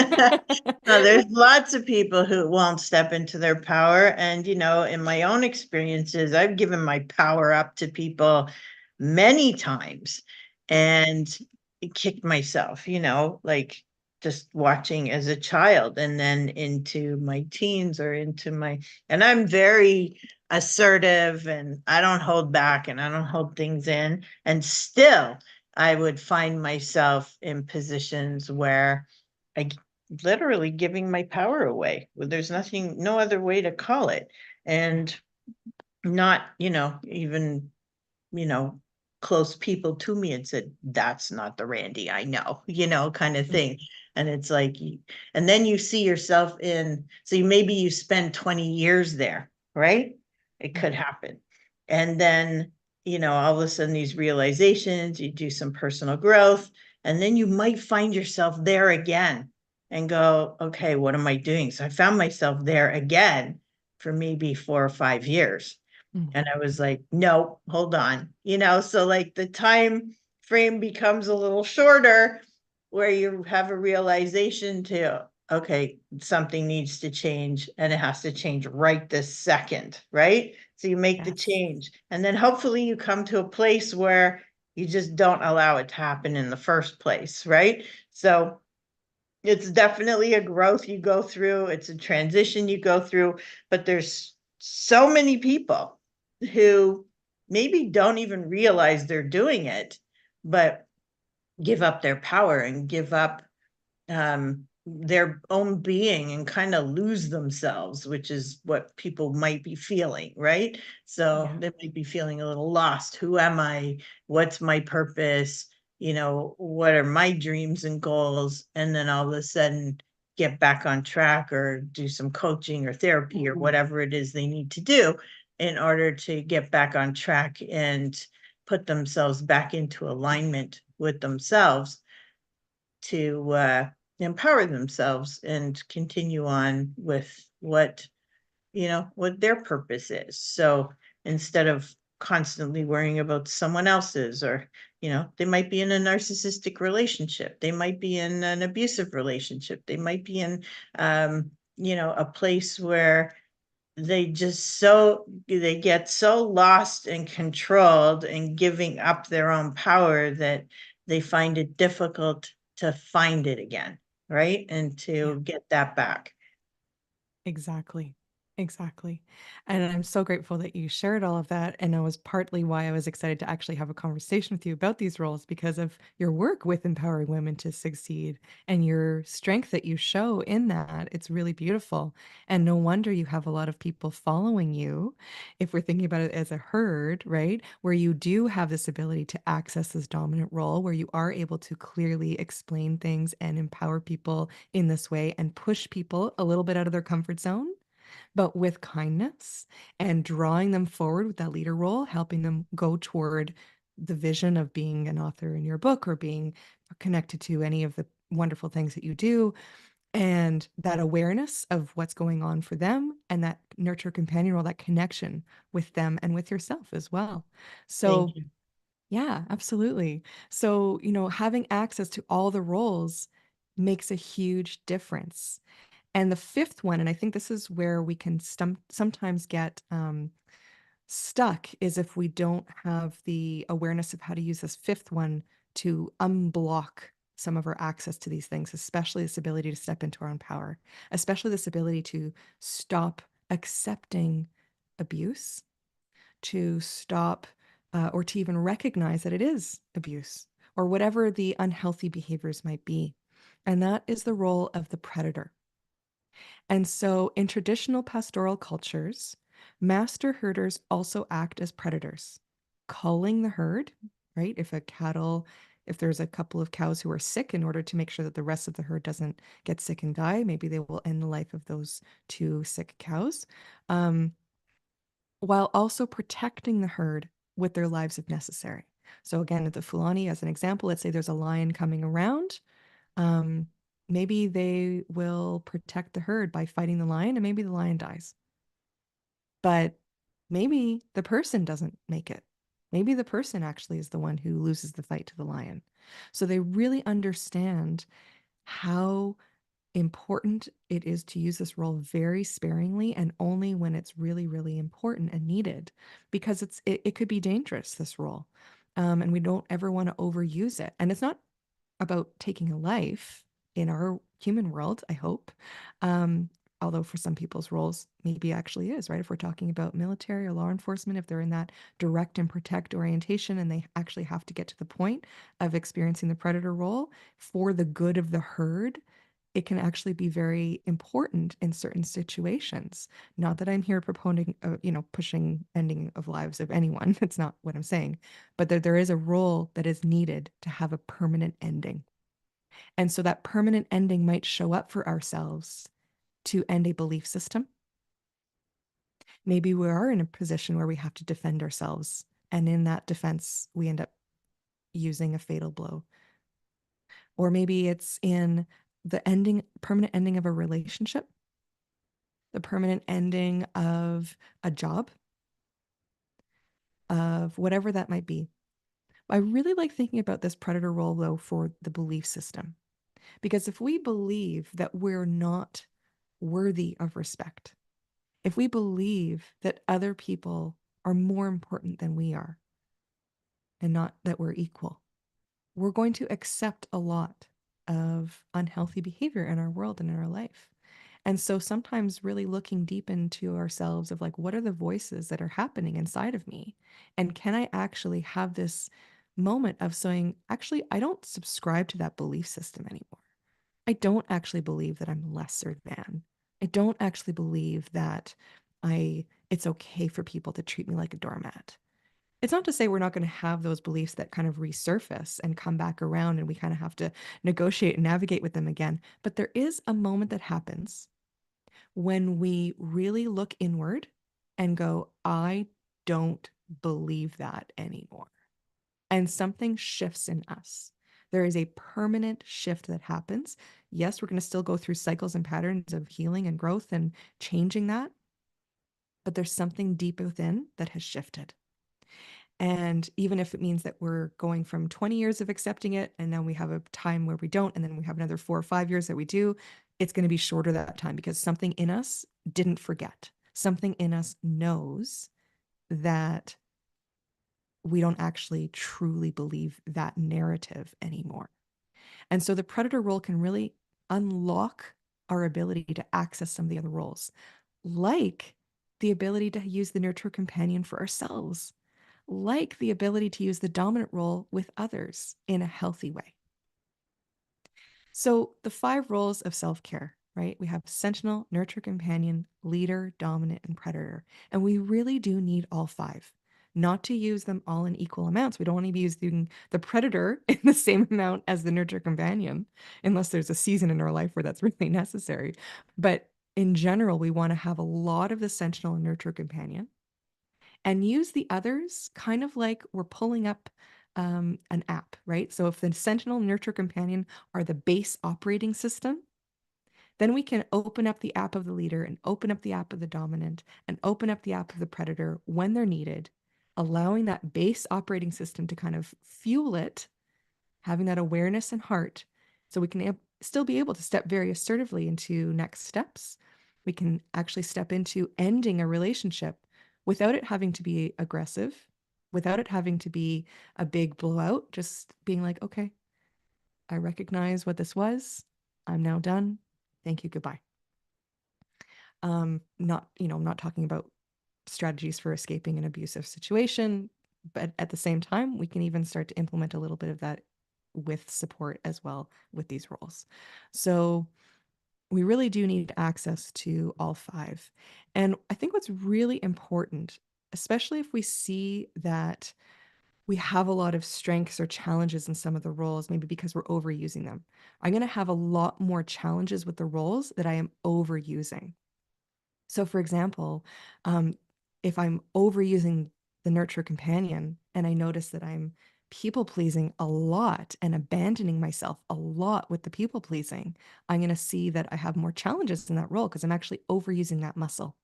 No, there's lots of people who won't step into their power. And, in my own experiences, I've given my power up to people many times and kicked myself, like just watching as a child and then into my teens or and I'm very assertive and I don't hold back and I don't hold things in. And still, I would find myself in positions where I literally giving my power away. Well, there's no other way to call it. Yeah. And not, even, you know, close people to me and said, that's not the Randy I know, kind of Mm. thing. And it's like, and then you see yourself so maybe you spend 20 years there, right? It Yeah. could happen. And then, all of a sudden these realizations, you do some personal growth, and then you might find yourself there again and go, okay, what am I doing? So I found myself there again for maybe 4 or 5 years. And Mhm. I was like, no, hold on. So like the time frame becomes a little shorter where you have a realization to, okay, something needs to change and it has to change right this second, right? So you make the Yes. change. And then hopefully you come to a place where you just don't allow it to happen in the first place, right? So it's definitely a growth you go through. It's a transition you go through, but there's so many people who maybe don't even realize they're doing it, but give up their power and give up their own being and kind of lose themselves, which is what people might be feeling, right? So Yeah. they might be feeling a little lost. Who am I? What's my purpose? What are my dreams and goals? And then all of a sudden get back on track or do some coaching or therapy or whatever it is they need to do in order to get back on track and put themselves back into alignment with themselves to empower themselves and continue on with what their purpose is. So instead of constantly worrying about someone else's, or they might be in a narcissistic relationship, they might be in an abusive relationship, they might be in a place where they get so lost and controlled and giving up their own power that they find it difficult to find it again, right? And Yeah. to get that back. Exactly. Exactly. And I'm so grateful that you shared all of that. And that was partly why I was excited to actually have a conversation with you about these roles, because of your work with empowering women to succeed and your strength that you show in that. It's really beautiful. And no wonder you have a lot of people following you, if we're thinking about it as a herd, right? Where you do have this ability to access this dominant role, where you are able to clearly explain things and empower people in this way and push people a little bit out of their comfort zone, but with kindness, and drawing them forward with that leader role, helping them go toward the vision of being an author in your book or being connected to any of the wonderful things that you do, and that awareness of what's going on for them, and that nurture companion role, that connection with them and with yourself as well. Thank So, you. yeah, absolutely. So, having access to all the roles makes a huge difference. And the fifth one, and I think this is where we can sometimes get stuck, is if we don't have the awareness of how to use this fifth one to unblock some of our access to these things, especially this ability to step into our own power, especially this ability to stop accepting abuse, to stop or to even recognize that it is abuse or whatever the unhealthy behaviors might be. And that is the role of the predator. And so, in traditional pastoral cultures, master herders also act as predators, culling the herd, right? If a cattle if there's a couple of cows who are sick, in order to make sure that the rest of the herd doesn't get sick and die, maybe they will end the life of those two sick cows, um, while also protecting the herd with their lives if necessary. So again, at the Fulani, as an example, let's say there's a lion coming around. Um, Maybe they will protect the herd by fighting the lion, and maybe the lion dies. But maybe the person doesn't make it. Maybe the person actually is the one who loses the fight to the lion. So they really understand how important it is to use this role very sparingly and only when it's really, really important and needed, because it could be dangerous, this role. And we don't ever want to overuse it. And it's not about taking a life in our human world, I hope. Um, Although for some people's roles, maybe actually is, right? If we're talking about military or law enforcement, if they're in that direct and protect orientation and they actually have to get to the point of experiencing the predator role for the good of the herd, it can actually be very important in certain situations. Not that I'm here proposing, pushing ending of lives of anyone. It's not what I'm saying, but there is a role that is needed to have a permanent ending. And so that permanent ending might show up for ourselves to end a belief system. Maybe we are in a position where we have to defend ourselves. And in that defense, we end up using a fatal blow. Or maybe it's in the permanent ending of a relationship, the permanent ending of a job, of whatever that might be. I really like thinking about this predator role, though, for the belief system. Because if we believe that we're not worthy of respect, if we believe that other people are more important than we are and not that we're equal, we're going to accept a lot of unhealthy behavior in our world and in our life. And so sometimes really looking deep into ourselves of like, what are the voices that are happening inside of me? And can I actually have this moment of saying, actually, I don't subscribe to that belief system anymore. I don't actually believe that I'm lesser than. I don't actually believe that it's okay for people to treat me like a doormat. It's not to say we're not going to have those beliefs that kind of resurface and come back around and we kind of have to negotiate and navigate with them again. But there is a moment that happens when we really look inward and go, I don't believe that anymore. And something shifts in us. There is a permanent shift that happens. Yes, we're going to still go through cycles and patterns of healing and growth and changing that, but there's something deep within that has shifted. And even if it means that we're going from 20 years of accepting it, and then we have a time where we don't, and then we have another 4 or 5 years that we do, it's going to be shorter that time because something in us didn't forget. Something in us knows that we don't actually truly believe that narrative anymore. And so the predator role can really unlock our ability to access some of the other roles, like the ability to use the nurture companion for ourselves, like the ability to use the dominant role with others in a healthy way. So the 5 roles of self-care, right? We have sentinel, nurture companion, leader, dominant, and predator. And we really do need all 5. Not to use them all in equal amounts. We don't want to be using the predator in the same amount as the nurture companion, unless there's a season in our life where that's really necessary. But in general, we want to have a lot of the sentinel and nurture companion and use the others kind of like we're pulling up an app, right? So if the Sentinel Nurture Companion are the base operating system, then we can open up the app of the leader and open up the app of the dominant and open up the app of the predator when they're needed, allowing that base operating system to kind of fuel it, having that awareness and heart, so we can still be able to step very assertively into next steps. We can actually step into ending a relationship without it having to be aggressive, without it having to be a big blowout, just being like, okay, I recognize what this was. I'm now done. Thank you. Goodbye. I'm not talking about strategies for escaping an abusive situation, but at the same time, we can even start to implement a little bit of that with support as well with these roles. So we really do need access to all 5. And I think what's really important, especially if we see that we have a lot of strengths or challenges in some of the roles, maybe because we're overusing them. I'm going to have a lot more challenges with the roles that I am overusing. So, for example, um, if I'm overusing the nurture companion and I notice that I'm people pleasing a lot and abandoning myself a lot with the people pleasing, I'm going to see that I have more challenges in that role because I'm actually overusing that muscle.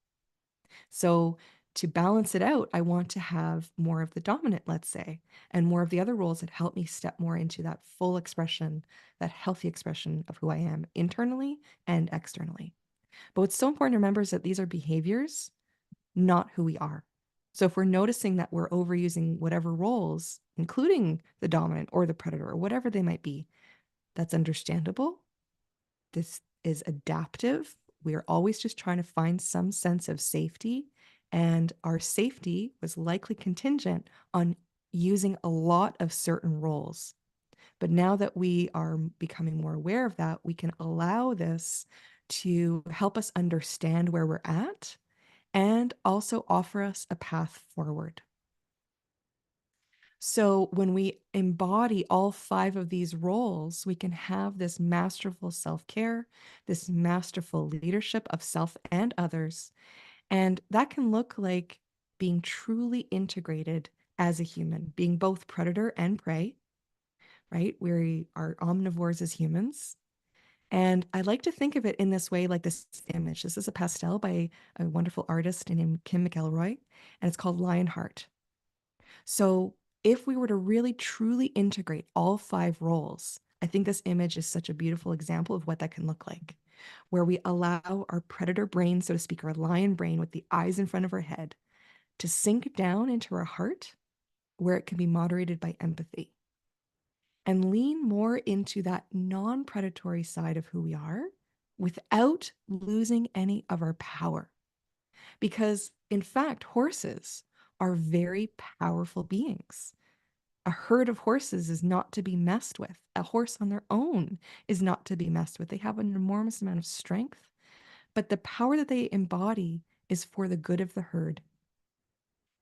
So, to balance it out, I want to have more of the dominant, let's say, and more of the other roles that help me step more into that full expression, that healthy expression of who I am internally and externally. But what's so important to remember is that these are behaviors, not who we are. So if we're noticing that we're overusing whatever roles, including the dominant or the predator or whatever they might be, that's understandable. This is adaptive. We are always just trying to find some sense of safety. And our safety was likely contingent on using a lot of certain roles. But now that we are becoming more aware of that, we can allow this to help us understand where we're at and also offer us a path forward. So when we embody all five of these roles, we can have this masterful self care, this masterful leadership of self and others. And that can look like being truly integrated as a human, being both predator and prey, right? We are omnivores as humans. And I like to think of it in this way, like this image. This is a pastel by a wonderful artist named Kim McElroy, and it's called Lionheart. So if we were to really truly integrate all five roles, I think this image is such a beautiful example of what that can look like, where we allow our predator brain, so to speak, our lion brain with the eyes in front of our head, to sink down into our heart, where it can be moderated by empathy and lean more into that non predatory side of who we are without losing any of our power. Because, in fact, horses are very powerful beings. A herd of horses is not to be messed with. A horse on their own is not to be messed with. They have an enormous amount of strength, but the power that they embody is for the good of the herd.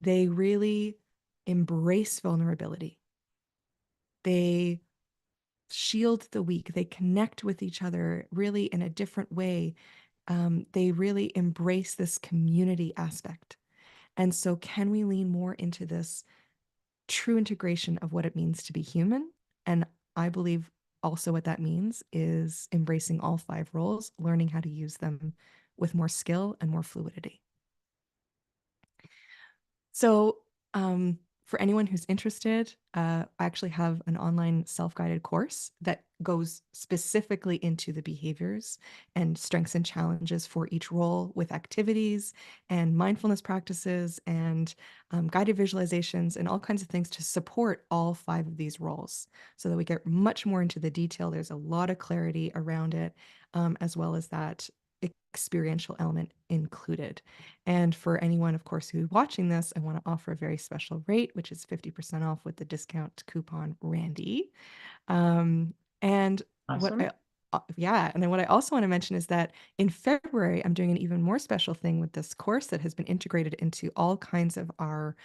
They really embrace vulnerability. They shield the weak. They connect with each other really in a different way. They really embrace this community aspect. And so, can we lean more into this true integration of what it means to be human? And I believe also what that means is embracing all five roles, learning how to use them with more skill and more fluidity. So, for anyone who's interested, I actually have an online self-guided course that goes specifically into the behaviors and strengths and challenges for each role with activities and mindfulness practices and guided visualizations and all kinds of things to support all five of these roles so that we get much more into the detail. There's a lot of clarity around it, as well as that experiential element included. And for anyone, of course, who's watching this, I want to offer a very special rate, which is 50% off with the discount coupon Randy. And what Awesome. yeah, and then what I also want to mention is that in February, I'm doing an even more special thing with this course that has been integrated into all kinds of our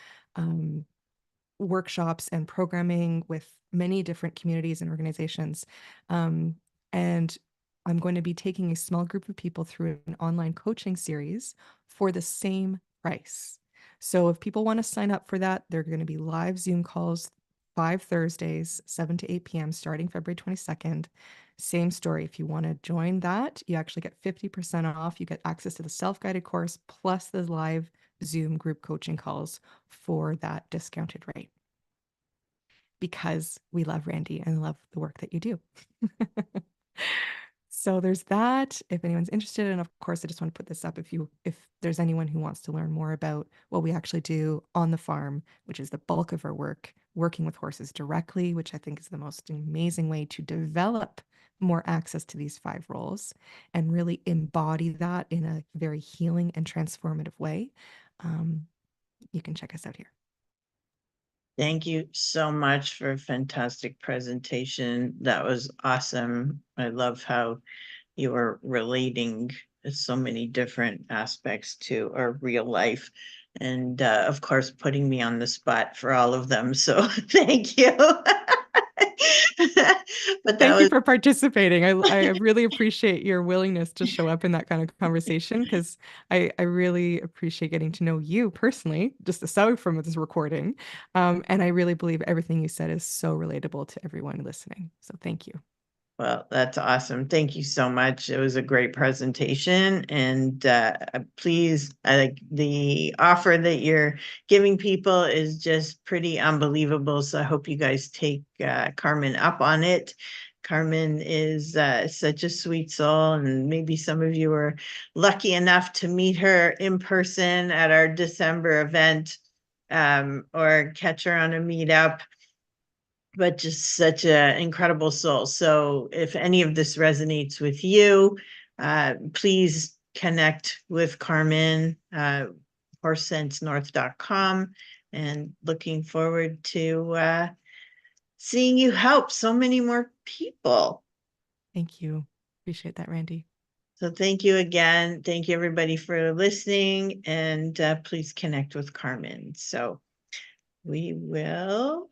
workshops and programming with many different communities and organizations. And I'm going to be taking a small group of people through an online coaching series for the same price. So if people want to sign up for that, they're going to be live Zoom calls 5 Thursdays, 7 to 8 p.m., starting February 22nd. Same story. If you want to join that, you actually get 50% off. You get access to the self-guided course plus the live Zoom group coaching calls for that discounted rate because we love Randy and love the work that you do. So there's that if anyone's interested. And of course, I just want to put this up if there's anyone who wants to learn more about what we actually do on the farm, which is the bulk of our work, working with horses directly, which I think is the most amazing way to develop more access to these five roles and really embody that in a very healing and transformative way. You can check us out here. Thank you so much for a fantastic presentation. That was awesome. I love how you were relating so many different aspects to our real life. And of course, putting me on the spot for all of them. So thank you. But that Thank you was, for participating. I really appreciate your willingness to show up in that kind of conversation because I really appreciate getting to know you personally, just aside from this recording. And I really believe everything you said is so relatable to everyone listening. So thank you. well, that's awesome. Thank you so much. It was a great presentation. And please, the offer that you're giving people is just pretty unbelievable. So I hope you guys take Carmen up on it. Carmen is such a sweet soul, and maybe some of you are lucky enough to meet her in person at our December event, or catch her on a meetup, but just such an incredible soul. So if any of this resonates with you, please connect with Carmen, horsesensenorth.com, and looking forward to seeing you help so many more people. Thank you. Appreciate that, Randy. So thank you again. Thank you everybody for listening, and please connect with Carmen. So we will